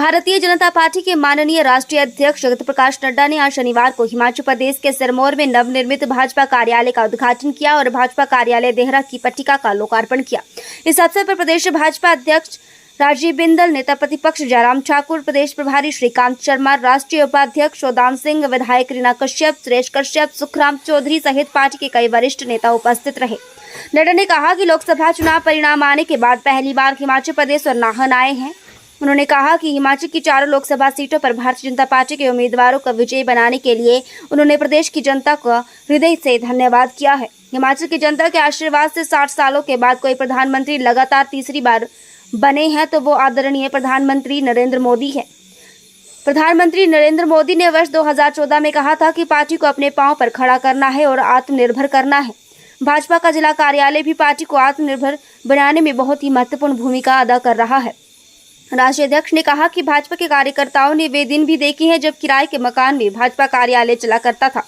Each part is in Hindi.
भारतीय जनता पार्टी के माननीय राष्ट्रीय अध्यक्ष जगत प्रकाश नड्डा ने आज शनिवार को हिमाचल प्रदेश के सिरमौर में नवनिर्मित भाजपा कार्यालय का उद्घाटन किया और भाजपा कार्यालय देहरा की पट्टिका का लोकार्पण किया। इस अवसर पर प्रदेश भाजपा अध्यक्ष राजीव बिंदल, नेता प्रतिपक्ष जयराम ठाकुर, प्रदेश प्रभारी श्रीकांत शर्मा, राष्ट्रीय उपाध्यक्ष शोदान सिंह, विधायक रीना कश्यप, सुरेश कश्यप, सुखराम चौधरी सहित पार्टी के कई वरिष्ठ नेता उपस्थित रहे। नड्डा ने कहा कि लोकसभा चुनाव परिणाम आने के बाद पहली बार हिमाचल प्रदेश और नाहन आए हैं। उन्होंने कहा कि हिमाचल की चारों लोकसभा सीटों पर भारतीय जनता पार्टी के उम्मीदवारों को विजयी बनाने के लिए उन्होंने प्रदेश की जनता का हृदय से धन्यवाद किया है। हिमाचल की जनता के आशीर्वाद से 60 सालों के बाद कोई प्रधानमंत्री लगातार तीसरी बार बने हैं तो वो आदरणीय प्रधानमंत्री नरेंद्र मोदी है। प्रधानमंत्री नरेंद्र मोदी ने वर्ष 2014 में कहा था कि पार्टी को अपने पांव पर खड़ा करना है और आत्मनिर्भर करना है। भाजपा का जिला कार्यालय भी पार्टी को आत्मनिर्भर बनाने में बहुत ही महत्वपूर्ण भूमिका अदा कर रहा है। राष्ट्रीय अध्यक्ष ने कहा कि भाजपा के कार्यकर्ताओं ने वे दिन भी देखे हैं जब किराए के मकान में भाजपा कार्यालय चला करता था।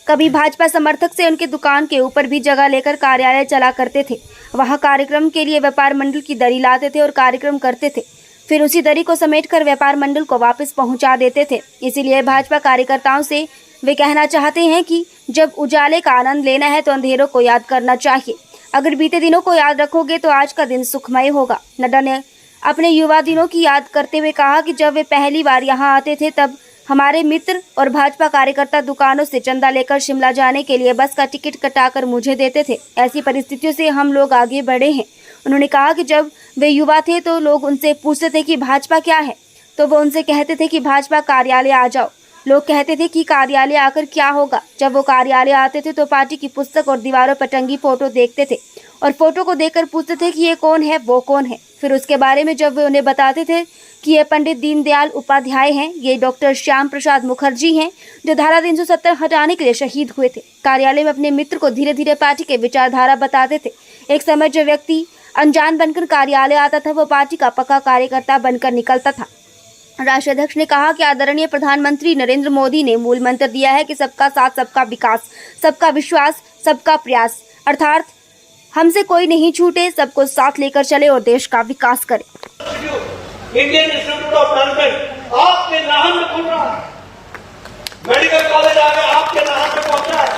कभी भाजपा समर्थक से उनके दुकान के ऊपर भी जगह लेकर कार्यालय चला करते थे। वहां कार्यक्रम के लिए व्यापार मंडल की दरी लाते थे और कार्यक्रम करते थे, फिर उसी दरी को समेटकर व्यापार मंडल को वापस पहुंचा देते थे। इसीलिए भाजपा कार्यकर्ताओं से वे कहना चाहते हैं कि जब उजाले का आनंद लेना है तो अंधेरों को याद करना चाहिए। अगर बीते दिनों को याद रखोगे तो आज का दिन सुखमय होगा। नड्डा ने अपने युवा दिनों की याद करते हुए कहा कि जब वे पहली बार यहां आते थे तब हमारे मित्र और भाजपा कार्यकर्ता दुकानों से चंदा लेकर शिमला जाने के लिए बस का टिकट कटाकर मुझे देते थे। ऐसी परिस्थितियों से हम लोग आगे बढ़े हैं। उन्होंने कहा कि जब वे युवा थे तो लोग उनसे पूछते थे कि भाजपा क्या है, तो वो उनसे कहते थे कि भाजपा कार्यालय आ जाओ। लोग कहते थे कि कार्यालय आकर क्या होगा। जब वो कार्यालय आते थे तो पार्टी की पुस्तक और दीवारों पर टंगी फोटो देखते थे और फोटो को देखकर पूछते थे कि ये कौन है, वो कौन है। फिर उसके बारे में जब वे उन्हें बताते थे कि ये पंडित दीनदयाल उपाध्याय हैं, ये डॉक्टर श्याम प्रसाद मुखर्जी हैं जो धारा 370 हटाने के लिए शहीद हुए थे। कार्यालय में अपने मित्र को धीरे धीरे पार्टी के विचारधारा बताते थे। एक समय जो व्यक्ति अनजान बनकर कार्यालय आता था वो पार्टी का पक्का कार्यकर्ता बनकर निकलता था। राष्ट्रीय अध्यक्ष ने कहा कि आदरणीय प्रधानमंत्री नरेंद्र मोदी ने मूल मंत्र दिया है कि सबका साथ, सबका विकास, सबका विश्वास, सबका प्रयास, अर्थात हमसे कोई नहीं छूटे, सबको साथ लेकर चले और देश का विकास करे। इंडियन इंस्टीट्यूट ऑफ मैनेजमेंट आपके नाम में खुल रहा है। मेडिकल कॉलेज आ गया, आपके नाम में पहुंचा है।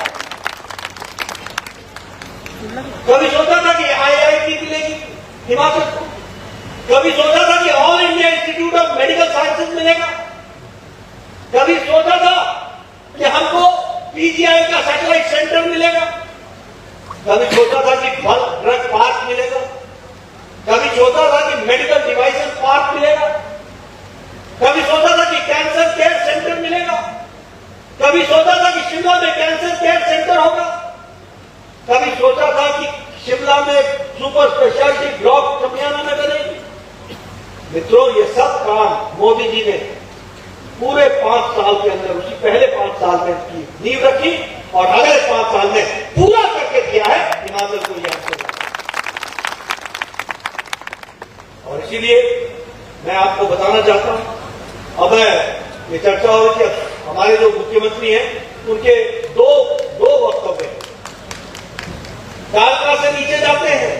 कभी सोचा था कि IIT मिलेगी हिमाचल को? कभी सोचा था कि all India institute of medical sciences मिलेगा? कभी सोचा था कि हमको PGI का सैटेलाइट सेंटर मिलेगा? कभी सोचा था कि ड्रग पार्क मिलेगा? कभी सोचा था कि मेडिकल डिवाइसेस पार्क मिलेगा? कभी सोचा था कि कैंसर केयर सेंटर मिलेगा? कभी सोचा था कि शिमला में कैंसर केयर सेंटर होगा? कभी सोचा था कि शिमला में सुपर स्पेशलिटी ब्लॉक कमियाना में बनेगी? मित्रों, ये सब काम मोदी जी ने पूरे 5 साल के अंदर, उसी पहले 5 साल में की नींव रखी और अगले 5 साल में पूरा करके दिया है हिमाचल को यह अवसर। और इसीलिए मैं आपको बताना चाहता हूं, अब ये चर्चा हो रही थी, हमारे जो मुख्यमंत्री हैं उनके दो वक्तव्य हैं। कालका से नीचे जाते हैं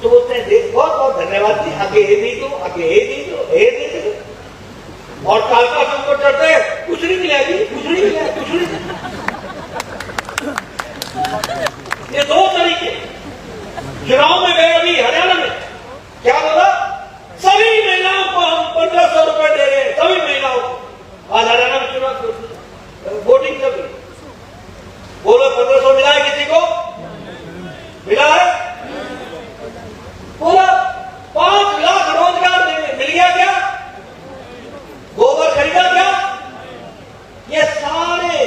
तो बोलते हैं देख बहुत बहुत धन्यवाद जी, आगे ये नहीं दो, आगे ये नहीं दो, ये नहीं दो। और कालका से ऊपर चढ़ते हैं, कुछ नहीं मिला जी, कुछ नहीं मिला, कुछ नहीं मिला। ये दो तरीके। चुनाव में गए अभी हरियाणा में, क्या बोला? सभी महिलाओं को हम 1500 रुपए दे रहे हैं, सभी महिलाओं को। आज हरियाणा में चुनाव वोटिंग कर रही, बोलो 1500 मिला है किसी को? मिला है? बोला 5 लाख रोजगार मिल गया क्या? गोबर खरीदा क्या? ये सारे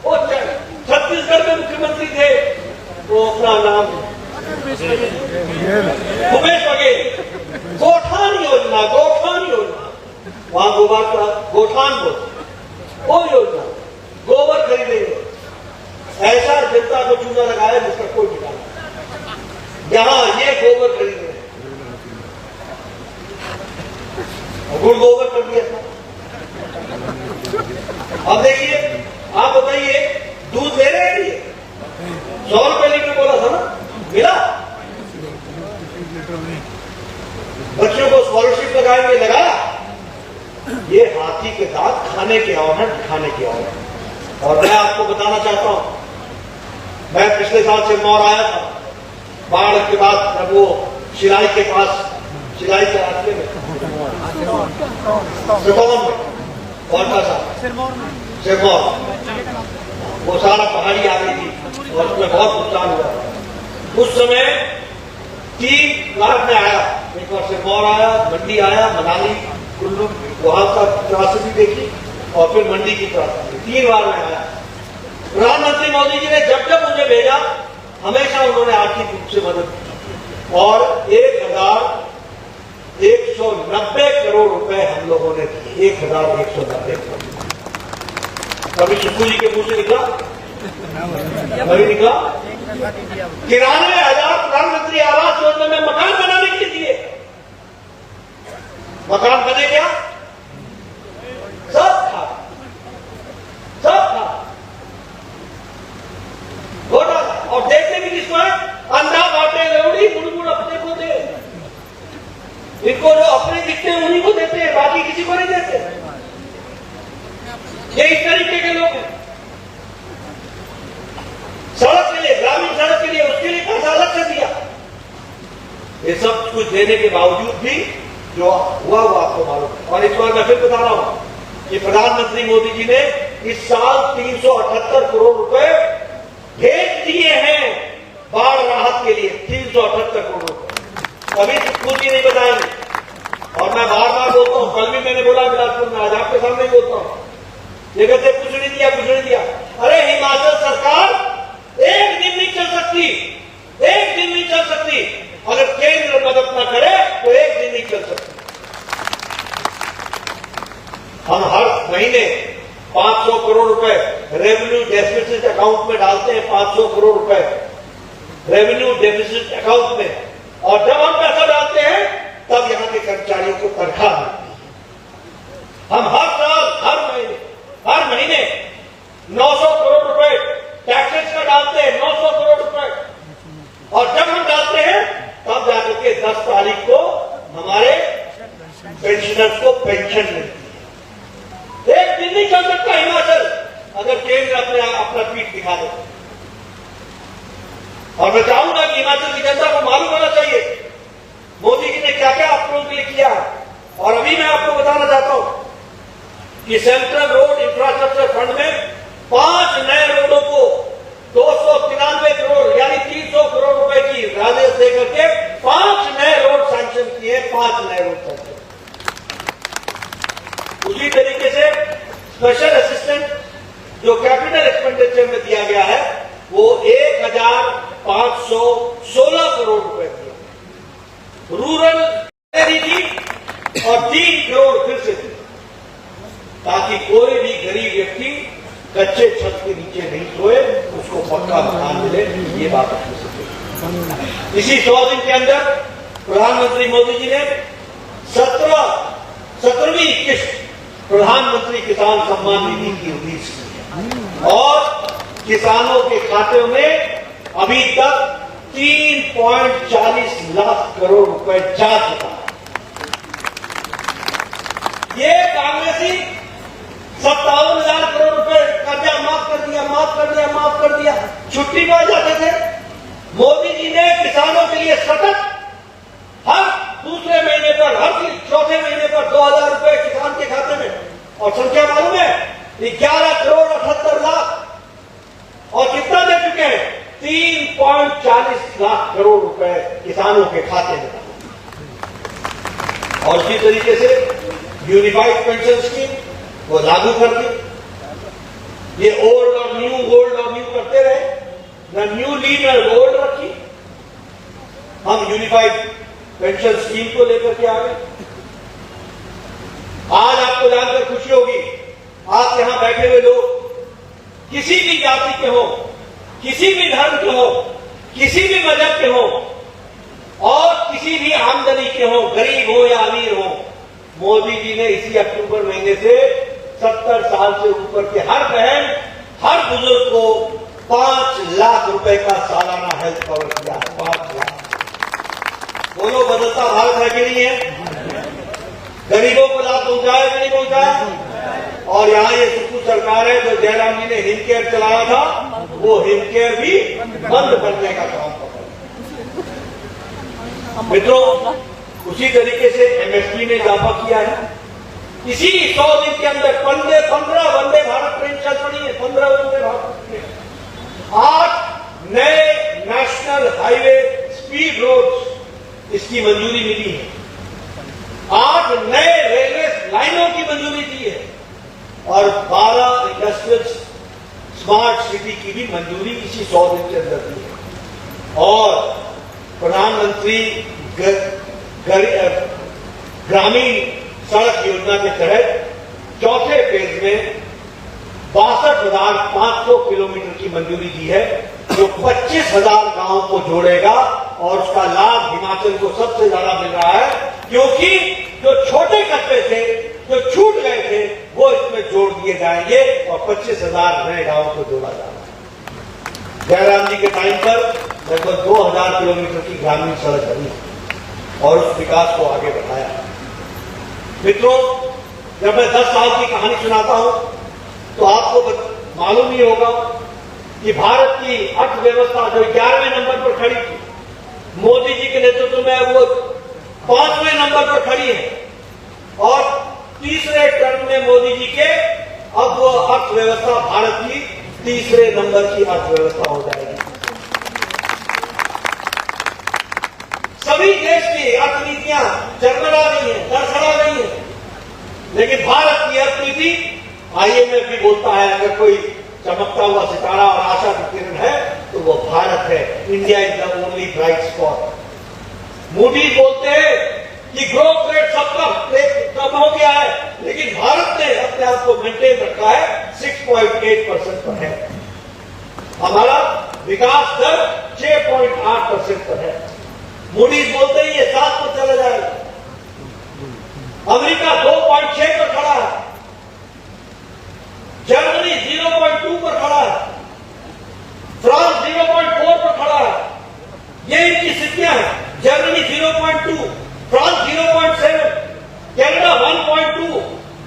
वो छत्तीसगढ़ में मुख्यमंत्री थे, वो अपना नाम भूपेश बघेल, गोठान योजना, वहां गोबर का गोठान बोलते, वो योजना गोबर खरीदेंगे। ऐसा जनता को चूना लगाया जिसका कोई ठिकाना। यहां ये गोबर खरीदे, गुड़ गोबर कर दिया था। अब देखिए, आप बताइए, दूध ले रहे हैं? 100 रुपए लीटर बोला था ना, मिला? बच्चों को स्कॉलरशिप लगाएंगे, लगाया? करने की और है, दिखाने की और है। और मैं आपको बताना चाहता हूं, मैं पिछले साल सिरमौर आया था, बाढ़ के बाद जब वो शिलाई के पास, शिलाई के रास्ते में सिरमौर में कौन सा सिरमौर, वो सारा पहाड़ी आ गई थी और उसमें बहुत नुकसान हुआ। उस समय 3 बार मैं आया, एक बार सिरमौर आया, मंडी आया, मनाली, कुल्लू, वहां का त्रासदी देखी और फिर मंडी की त्रासदी, 3 बार मैं आया। प्रधानमंत्री मोदी जी ने जब जब मुझे भेजा, हमेशा उन्होंने आर्थिक रूप से मदद की और 1190 करोड़ रुपए हम लोगों ने दिए, 1190 करोड़। कभी शिबू जी के मुंह से निकला, कभी निकला? 93,000 प्रधानमंत्री आवास योजना में मकान बनाने के लिए दिए। मकान बने क्या? सब था, सब था, घोटाला। और देखते भी किसको है? अंधा बांटे रेवड़ी, बुड़बुड़ अपने को दे। इनको जो अपने दिखते हैं उन्हीं को देते हैं, बाकी किसी को नहीं देते। ये इस तरीके के लोग हैं। सड़क के लिए, ग्रामीण सड़क के लिए, उसके लिए पैसा अलग से दिया। ये सब कुछ देने के बावजूद भी जो हुआ वो आपको मालूम है। और इस बार मैं फिर बता रहा हूं कि प्रधानमंत्री मोदी जी ने इस साल 378 करोड़ रुपए भेज दिए हैं बाढ़ राहत के लिए, 378 करोड़ रुपए। कभी कुछ ही नहीं बताएंगे। और मैं बार बार बोलता हूं, कल भी मैंने बोला बिलासपुर में, आज आपके सामने ही बोलता हूं, ये कहते कुछ नहीं दिया, कुछ नहीं दिया। अरे हिमाचल सरकार एक दिन नहीं चल सकती, एक दिन नहीं चल सकती। अगर केंद्र मदद न करे तो एक दिन नहीं चल सकती। हम हर महीने 500 करोड़ रुपए रेवेन्यू डेफिसिट अकाउंट में डालते हैं, 500 करोड़ रुपए रेवेन्यू डेफिसिट अकाउंट में। और जब हम पैसा डालते हैं तब यहां के कर्मचारियों को तनख्वाह मिलती है। हम हर साल, हर महीने 900 करोड़ रुपए टैक्सेस का डालते हैं, 900 करोड़ रुपए। और जब हम डालते हैं तब जाकर के 10 तारीख को हमारे पेंशनर्स को पेंशन मिलती है। एक दिन नहीं चल सकता हिमाचल अगर केंद्र अपना पीठ दिखा दे। और मैं चाहूंगा कि हिमाचल की जनता को मालूम होना चाहिए मोदी जी ने क्या क्या आप लोगों के लिए किया। और अभी मैं आपको बताना चाहता हूं कि सेंट्रल रोड इंफ्रास्ट्रक्चर फंड में 5 नए रोडों को 293 करोड़ यानी 300 करोड़ रुपए की राजस्व दे करके 5 नए रोड सैंक्शन किए, 5 नए रोड सैंक्शन। उसी तरीके से स्पेशल असिस्टेंट जो कैपिटल एक्सपेंडिचर में दिया गया है वो 1,516 करोड़ रुपए दिया। रूरल दी और 3 करोड़ फिर से दी, ताकि कोई भी गरीब व्यक्ति कच्चे छत के नीचे नहीं सोए, उसको पक्का मकान मिले। ये बात आपको समझ। इसी 100 दिन के अंदर प्रधानमंत्री मोदी जी ने 17वीं किस्त प्रधानमंत्री किसान सम्मान निधि की रिलीज की और किसानों के खाते में अभी तक 3.40 लाख करोड़ रुपए जा चुका है। ये कांग्रेसी 57,000 करोड़ रुपए कर्जा माफ कर दिया, माफ कर दिया, माफ कर दिया, छुट्टी पर जाते थे। मोदी जी ने किसानों के लिए सतत हर दूसरे महीने पर, हर चौथे महीने पर 2,000 रुपए किसान के खाते में। और संख्या मालूम है 11 करोड़ 78 लाख। और कितना दे चुके हैं? 3.40 लाख करोड़ रुपए किसानों के खाते में। और इसी तरीके से यूनिफाइड पेंशन स्कीम वो लागू कर दी। ये ओल्ड और न्यू करते रहे, न न्यू ली न ओल्ड रखी। हम यूनिफाइड पेंशन स्कीम को लेकर के आ गए। आज आपको जानकर खुशी होगी, आप यहां बैठे हुए लोग किसी भी जाति के हो, किसी भी धर्म के हो, किसी भी मजहब के हो और किसी भी आमदनी के हो, गरीब हो या अमीर हो, मोदी जी ने इसी अक्टूबर महीने से 70 साल से ऊपर के हर बहन, हर बुजुर्ग को 5 लाख रुपए का सालाना हेल्थ कवर किया है। 5 लाख। बोलो बदलता भारत है कि नहीं है? गरीबों को लाभ पहुंचाया कि नहीं पहुंचाया? और यहाँ ये सुप्पू सरकार है जो जयराम जी ने हिमकेयर चलाया था, वो हिमकेयर भी बंद करने का काम पकड़ा। मित्रों, उसी तरीके से एमएसपी ने इजाफा किया है। इसी 100 दिन के अंदर 15 वंदे भारत ट्रेन चल पड़ी है, 15 वंदे भारत ट्रेन। 8 नए नेशनल हाईवे स्पीड रोड्स इसकी मंजूरी मिली है। 8 नए रेलवे लाइनों की मंजूरी दी है और 12 इंडस्ट्रियल स्मार्ट सिटी की भी मंजूरी इसी 100 दिन के अंदर दी है। और प्रधानमंत्री ग्रामीण सड़क योजना के तहत चौथे फेज में 62,500 किलोमीटर की मंजूरी दी है, जो 25,000 गांवों को जोड़ेगा और उसका लाभ हिमाचल को सबसे ज्यादा मिल रहा है, क्योंकि जो छोटे कस्बे थे, जो छूट गए थे, वो इसमें जोड़ दिए जाएंगे और 25,000 नए गांवों को जोड़ा जा रहा है। जयराम जी के टाइम पर लगभग 2,000 किलोमीटर की ग्रामीण सड़क बनी और उस विकास को आगे बढ़ाया। मित्रों, जब मैं 10 साल की कहानी सुनाता हूं तो आपको मालूम ही होगा कि भारत की अर्थव्यवस्था जो 11वें नंबर पर खड़ी थी, मोदी जी के नेतृत्व में वो 5वें नंबर पर खड़ी है और तीसरे टर्म में मोदी जी के अब वो अर्थव्यवस्था भारत की तीसरे नंबर की अर्थव्यवस्था हो जाएगी। सभी देश की अर्थनीतियां चरमरा रही है, दरसरा रही है, लेकिन भारत की अर्थनीति, आईएमएफ भी बोलता है, अगर कोई चमकता हुआ सितारा और आशा की किरण है तो वो भारत है। India is the only bright spot. Modi बोलते हैं कि ग्रोथ रेट सबका कम हो गया है, लेकिन भारत ने अपने आप को मेंटेन रखा है, 6.8% पर है। हमारा विकास दर 6.8% पर है। मोदी बोलते ही ये 7 पर चला जाएगा। अमेरिका 2.6 पर खड़ा है, जर्मनी 0.2 पर खड़ा है, फ्रांस 0.4 पर खड़ा है। ये इनकी स्थितियां हैं। जर्मनी 0.2, फ्रांस 0.7, कनाडा 1.2,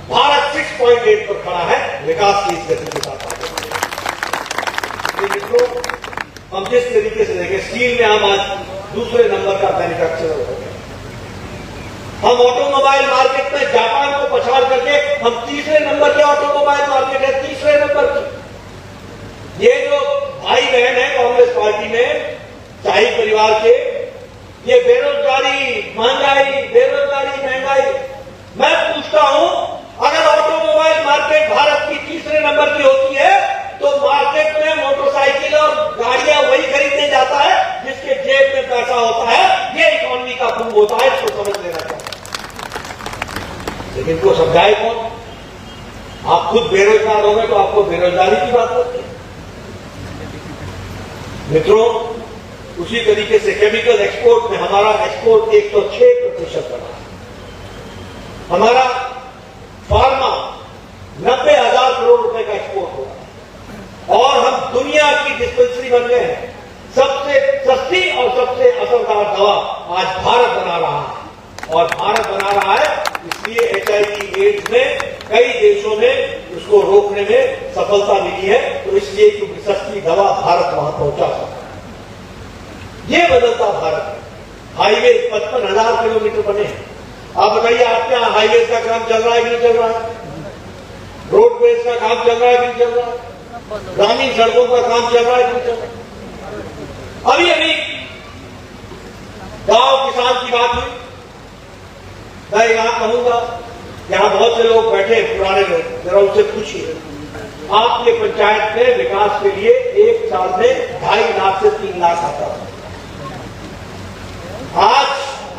भारत 6.8 पर खड़ा है विकास की इस गति के साथ। मित्रों, हम जिस तरीके से देखें, स्टील में हम आज दूसरे नंबर का मैन्युफैक्चरर हो गए। हम ऑटोमोबाइल मार्केट में जापान को पछाड़ करके हम तीसरे नंबर के ऑटोमोबाइल मार्केट है, तीसरे नंबर की। ये जो भाई बहन है कांग्रेस पार्टी में, शाही परिवार के, ये बेरोजगारी, महंगाई, मैं पूछता हूं, अगर ऑटोमोबाइल मार्केट भारत की तीसरे नंबर की होती है तो मार्केट में मोटरसाइकिल और गाड़ियां वही खरीदने जाता है जिसके जेब में पैसा होता है। ये इकोनॉमी का खूब होता है, इसको समझ लेना चाहिए। लेकिन को समझाए कौन? आप खुद बेरोजगार हो गए तो आपको बेरोजगारी की बात होती है। मित्रों, उसी तरीके से केमिकल एक्सपोर्ट में हमारा एक्सपोर्ट 106% बढ़ा। हमारा फार्मा 90,000 करोड़ रुपए का एक्सपोर्ट हुआ और हम दुनिया की डिस्पेंसरी बन गए हैं। सबसे सस्ती और सबसे असरदार दवा आज भारत बना रहा है, और भारत बना रहा है इसलिए HIV एड्स में कई देशों में उसको रोकने में सफलता मिली है, तो इसलिए क्योंकि सस्ती दवा भारत वहां पहुंचा सकता है। ये बदलता भारत है। हाईवे 55,000 किलोमीटर बने हैं। आप बताइए, आपके यहाँ हाईवे का काम चल रहा है कि नहीं चल रहा है? रोडवेज का काम चल रहा है कि नहीं चल रहा है? ग्रामीण सड़कों का काम चल रहा है कि नहीं चल रहा है? अभी गांव किसान की बात हुई। मैं यहां कहूंगा, यहां बहुत से लोग बैठे, पुराने लोग, जरा उनसे पूछिए, आपके पंचायत में विकास के लिए एक साल में 2.5 लाख से 3 लाख आता है। आज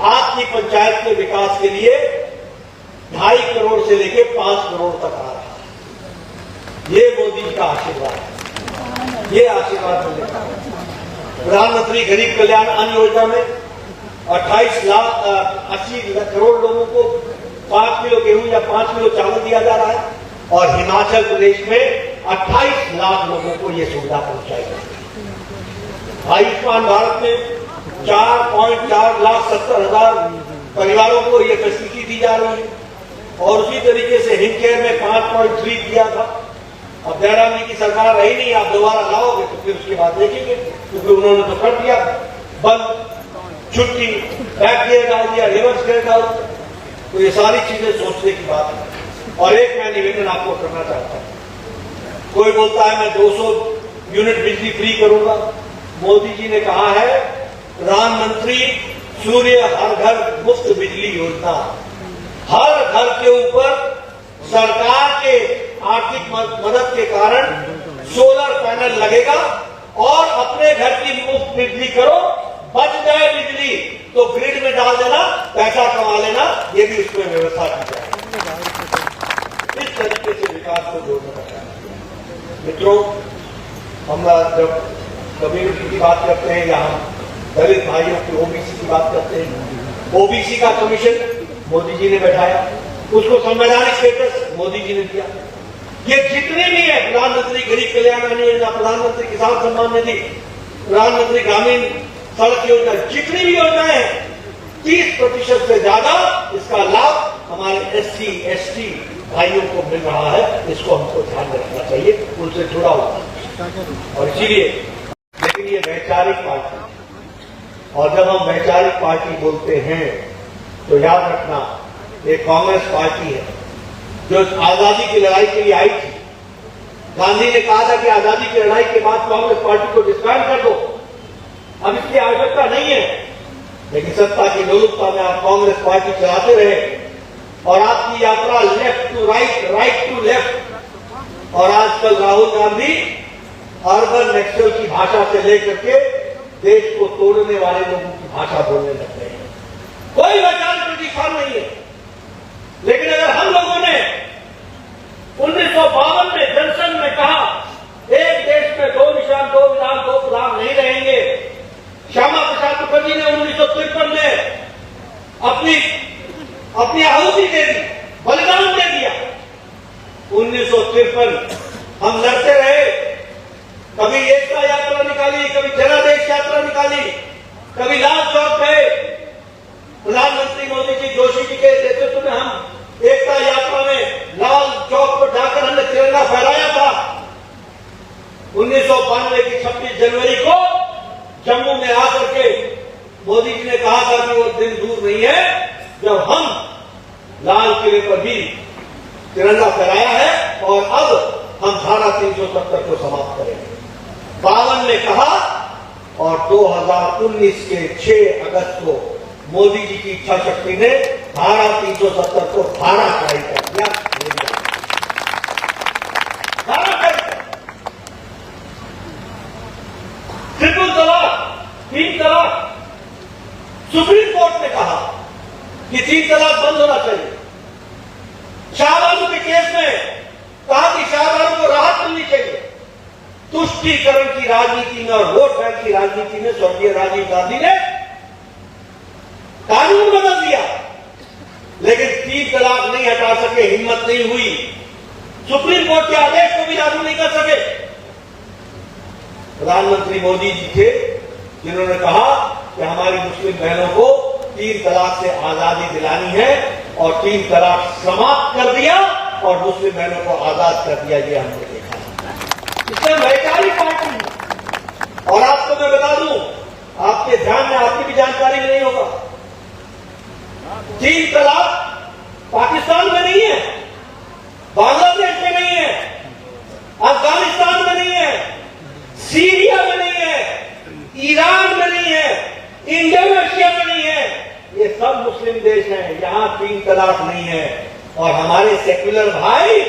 आपकी पंचायत के विकास के लिए 2.5 करोड़ से लेकर 5 करोड़ तक आ रहा है। ये मोदी जी का आशीर्वाद है। ये आशीर्वाद मिलेगा। प्रधानमंत्री गरीब कल्याण अन्न योजना में 80 करोड़ लोगों को 5 किलो गेहूं या 5 किलो चावल दिया जा रहा है, और हिमाचल प्रदेश में 28 लाख लोगों को यह सुविधा पहुंचाई गई। आयुष्मान भारत में 4.4 लाख 70,000 परिवारों को यह फैसिलिटी दी जा रही है, और उसी तरीके से हिमकेयर में 5.3 दिया था। अब जयराम जी की सरकार रही नहीं, आप दोबारा लाओगे तो फिर उसके बाद देखेंगे, क्योंकि उन्होंने तो कर दिया बंद, छुट्टी, बैक गियर डाल दिया, रिवर्स गियर डाल दिया। तो ये सारी चीजें सोचने की बात है। और एक मैं निवेदन आपको करना चाहता हूं, कोई बोलता है मैं 200 यूनिट बिजली फ्री करूंगा। मोदी जी ने कहा है प्रधानमंत्री सूर्य हर घर मुफ्त बिजली योजना, हर घर के ऊपर सरकार के आर्थिक मदद के कारण सोलर पैनल लगेगा और अपने घर की मुफ्त बिजली करो, बच जाए बिजली तो ग्रिड में डाल देना, पैसा कमा लेना, ये भी उसमें व्यवस्था की जाए। इस तरीके से विकास को जोड़ने का प्रयास किया। मित्रों, हम जब कम्युनिटी की बात करते हैं या हम दलित भाइयों की ओबीसी की बात करते हैं, ओबीसी का कमीशन मोदी जी ने बैठाया, उसको संवैधानिक स्टेटस मोदी जी ने दिया। ये जितने भी है, प्रधानमंत्री गरीब कल्याण अन्न योजना, प्रधानमंत्री किसान सम्मान निधि, प्रधानमंत्री ग्रामीण सड़क योजना, जितनी भी योजनाएं हैं 30% से ज्यादा इसका लाभ हमारे SC ST भाइयों को मिल रहा है। इसको हमको ध्यान में रखना चाहिए, उनसे जुड़ा हुआ। और इसीलिए, लेकिन ये वैचारिक पार्टी, और जब हम वैचारिक पार्टी बोलते हैं तो याद रखना, ये कांग्रेस पार्टी है जो आजादी की लड़ाई के लिए आई थी। गांधी ने कहा था कि आजादी की लड़ाई के बाद कांग्रेस पार्टी को डिस्बैंड कर दो, अब इसकी आवश्यकता नहीं है। लेकिन सत्ता की लोलुपता में आप कांग्रेस पार्टी चलाते रहे और आपकी यात्रा left to right, right to left. और आजकल राहुल गांधी अर्बन नक्सल की भाषा से लेकर के देश को तोड़ने वाले लोगों की भाषा बोलने लग गए हैं। कोई वैचारिक प्रतिष्ठान नहीं है। लेकिन अगर हम लोगों ने 1952 में जनसंघ में कहा एक देश में 2 निशान, 2 विधान, 2 प्रधान नहीं रहेंगे, श्यामा प्रसाद मुखर्जी ने 1953 में अपनी आहुति दे दी, बलिदान दे दिया। 1953 हम लड़ते रहे, कभी एकता यात्रा निकाली, कभी जनादेश यात्रा निकाली, कभी लाल चौक गए। प्रधानमंत्री मोदी जी, जोशी जी के नेतृत्व में हम एकता यात्रा में लाल चौक पर जाकर हमने तिरंगा फहराया था। 1992 की 26 जनवरी को जम्मू में आकर के मोदी जी ने कहा था कि वो दिन दूर नहीं है जब हम लाल किले पर भी तिरंगा फहराया है और अब हम धारा 370 को समाप्त करेंगे। 52 में कहा और 2019 के 6 अगस्त को मोदी जी की इच्छा शक्ति ने धारा 370 को धारा कराई कर दिया। ट्रिपल तलाक, 3 तलाक, सुप्रीम कोर्ट ने कहा कि 3 तलाक बंद होना चाहिए। शाहबानू के केस में कहा कि शाहबानू को राहत मिलनी चाहिए। तुष्टीकरण की राजनीति में और वोट बैंक की राजनीति में स्वर्गीय राजीव गांधी ने कानून बदल दिया, लेकिन 3 तलाक नहीं हटा सके, हिम्मत नहीं हुई। सुप्रीम कोर्ट के आदेश को भी लागू नहीं कर सके। प्रधानमंत्री मोदी जी थे जिन्होंने कहा कि हमारी मुस्लिम बहनों को 3 तलाक से आजादी दिलानी है और 3 तलाक समाप्त कर दिया और मुस्लिम बहनों को आजाद कर दिया। ये हमने देखा। इसमें वैचारिक पार्टी है। और आपको मैं बता दूं, आपके ध्यान में, आपकी भी जानकारी में नहीं होगा, 3 तलाक पाकिस्तान में नहीं है, बांग्लादेश में नहीं है, अफगानिस्तान में नहीं है, सीरिया में नहीं है, ईरान में नहीं है, इंडोनेशिया में नहीं है। ये सब मुस्लिम देश हैं, यहां 3 तलाक नहीं है। और हमारे सेक्युलर भाई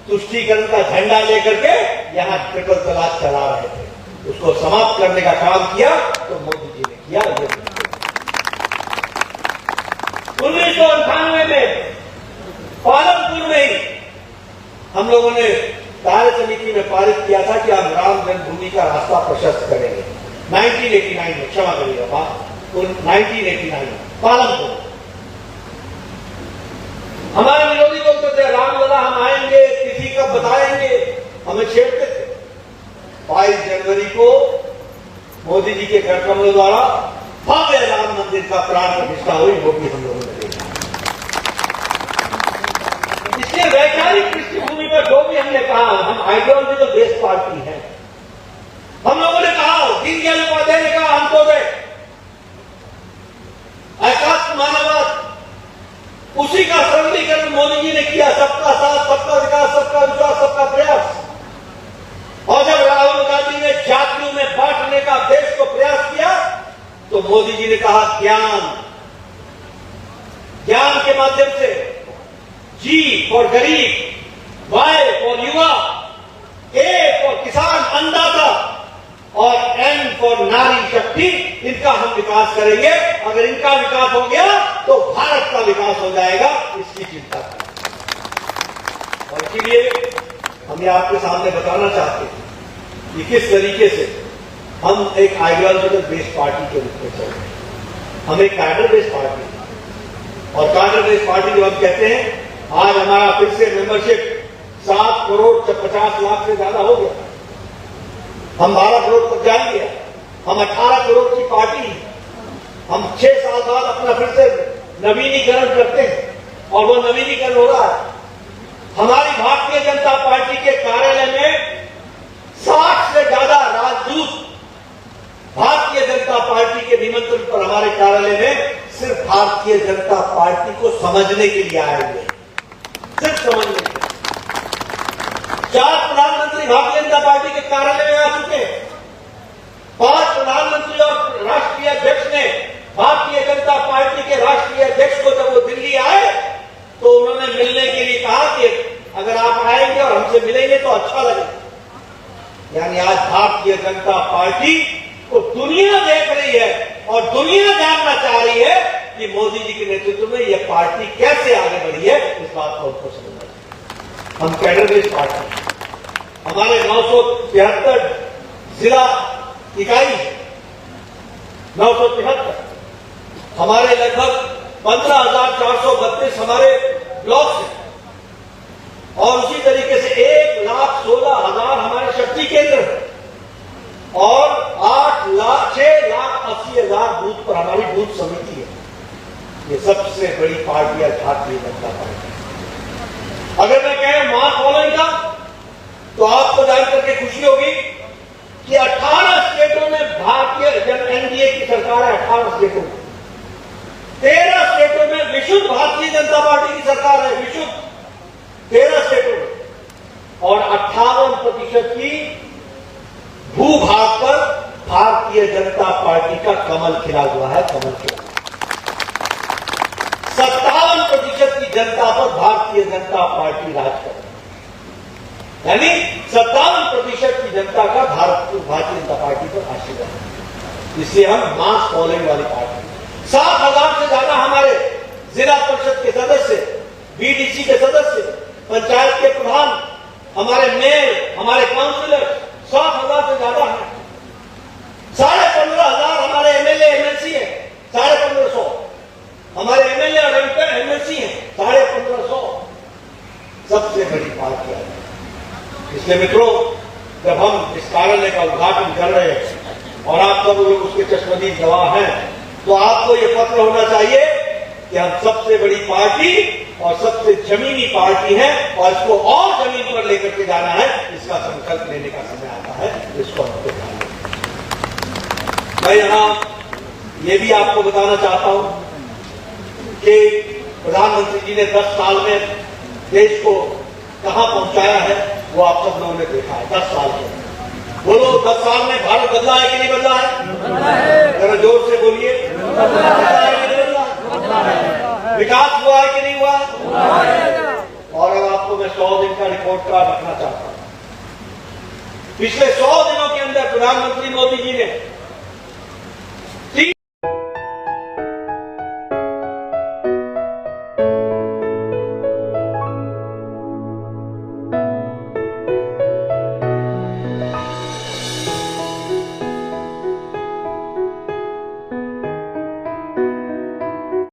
तुष्टीकरण का झंडा लेकर के यहां ट्रिपल तलाक चला रहे थे। उसको समाप्त करने का काम किया तो मोदी जी ने किया। 1998 में पालमपुर में ही हम लोगों ने कार्य समिति में पारित किया था कि हम राम जन्मभूमि का रास्ता प्रशस्त करेंगे। 1989 में, क्षमा करिएगा बात, 1989 पालमपुर। हमारे विरोधी बोलते थे रामलला हम आएंगे, तिथि कब बताएंगे, हमें छेड़ते थे। 22 जनवरी को मोदी जी के कर कमलों द्वारा भव्य राम मंदिर का प्राण प्रतिष्ठा हुई, वो भी हम लोगों ने देखा। में जो भी हमने कहा, हम आइडियोलॉजी तो बेस्ड पार्टी है। हम लोगों ने कहा, दीनदयाल उपाध्याय ने कहा अंत्योदय, एकात्म मानववाद, उसी का सरलीकरण मोदी जी ने किया, सबका साथ, सबका विकास, सबका विश्वास, सबका प्रयास। और जब राहुल गांधी ने जातियों में बांटने का देश को प्रयास किया, तो मोदी जी ने कहा ज्ञान, ज्ञान के माध्यम से जी फॉर गरीब, वाई फॉर युवा, ए फॉर किसान अन्नदाता और एन फॉर नारी शक्ति, इनका हम विकास करेंगे। अगर इनका विकास हो गया तो भारत का विकास हो जाएगा, इसकी चिंता करें। और इसीलिए हम ये आपके सामने बताना चाहते हैं कि किस तरीके से हम एक आइडियोलॉजिकल बेस्ड पार्टी के रूप में चल रहे हैं। हम एक कैडर बेस्ड पार्टी हैं, और कैडर बेस्ड पार्टी जो हम कहते हैं, आज हमारा फिर से मेंबरशिप 7 करोड़ 50 लाख से ज्यादा हो गया। हम 12 करोड़ तक जाएंगे। हम 18 करोड़ की पार्टी हैं। हम 6 साल बाद अपना फिर से नवीनीकरण करते हैं, और वो नवीनीकरण हो रहा है। हमारी भारतीय जनता पार्टी के कार्यालय में 60 से ज्यादा राजदूत भारतीय जनता पार्टी के निमंत्रण पर हमारे कार्यालय में सिर्फ भारतीय जनता पार्टी को समझने के लिए आए हुए, सिर्फ समझने के लिए। 4 प्रधानमंत्री भारतीय जनता पार्टी के कार्यालय में आ चुके हैं। 5 प्रधानमंत्री और राष्ट्रीय अध्यक्ष ने भारतीय जनता पार्टी के राष्ट्रीय अध्यक्ष को जब वो दिल्ली आए, तो उन्होंने मिलने के लिए कहा कि अगर आप आएंगे और हमसे मिलेंगे तो अच्छा लगेगा। यानी आज भारतीय जनता पार्टी को दुनिया देख रही है, और दुनिया जानना चाह रही है कि मोदी जी के नेतृत्व में यह पार्टी कैसे आगे बढ़ी है। इस बात को उनको समझना चाहिए। हम कैडर बेस्ड पार्टी, हमारे 973 जिला इकाई, 973, हमारे लगभग 15,432 हमारे ब्लॉक हैं, और उसी तरीके से 1,16,000 हमारे शक्ति केंद्र हैं, और 6,80,000 बूथ पर हमारी बूथ समिति है। ये सबसे बड़ी पार्टी है भारतीय जनता पार्टी। अगर मैं कहें मास फॉलोइंग का, तो आपको जानकर के खुशी होगी कि 18 स्टेटों में भारतीय एनडीए की सरकार है। 18 स्टेटों में, 13 स्टेटों में विशुद्ध भारतीय जनता पार्टी की सरकार है, विशुद्ध 13 स्टेटों में, और 58% की भूभाग पर भारतीय जनता पार्टी का कमल खिला हुआ है, कमल खिला। 57% की जनता पर भारतीय जनता पार्टी राज कर रही है, यानी 57% की जनता का भारतीय जनता पार्टी पर आशीर्वाद है। इसलिए हम मास फॉलोइंग वाली पार्टी। 7,000 से ज्यादा हमारे जिला परिषद के सदस्य, बीडीसी के सदस्य, पंचायत के प्रधान, हमारे मेयर, हमारे काउंसिलर 7,000 से ज्यादा है। 15,500 हमारे एमएलए एमएलसी है, 1,550 हमारे एमएलए और एमएलसी है, 1,550 सबसे बड़ी पार्टी है। इसलिए मित्रों, जब हम इस कार्यालय का उद्घाटन कर रहे हैं और आप सब लोग उसके चश्मदीद गवाह हैं, तो आपको ये पत्र होना चाहिए कि हम सबसे बड़ी पार्टी और सबसे जमीनी पार्टी है, और इसको और जमीन पर लेकर के जाना है। इसका संकल्प लेने का समय आता है, इसको हमको ध्यान रखना। मैं यहां ये भी आपको बताना चाहता हूं कि प्रधानमंत्री जी ने 10 साल में देश को कहां पहुंचाया है, वो आप सब लोगों ने देखा है। 10 साल में बोलो, 10 साल में भारत बदला है कि नहीं बदला है? जरा जोर से बोलिए, बदला है कि नहीं बदला है? विकास हुआ है कि नहीं हुआ? और अब आपको मैं 100 दिन का रिपोर्ट कार्ड रखना चाहता हूं। पिछले 100 दिनों के अंदर प्रधानमंत्री मोदी जी ने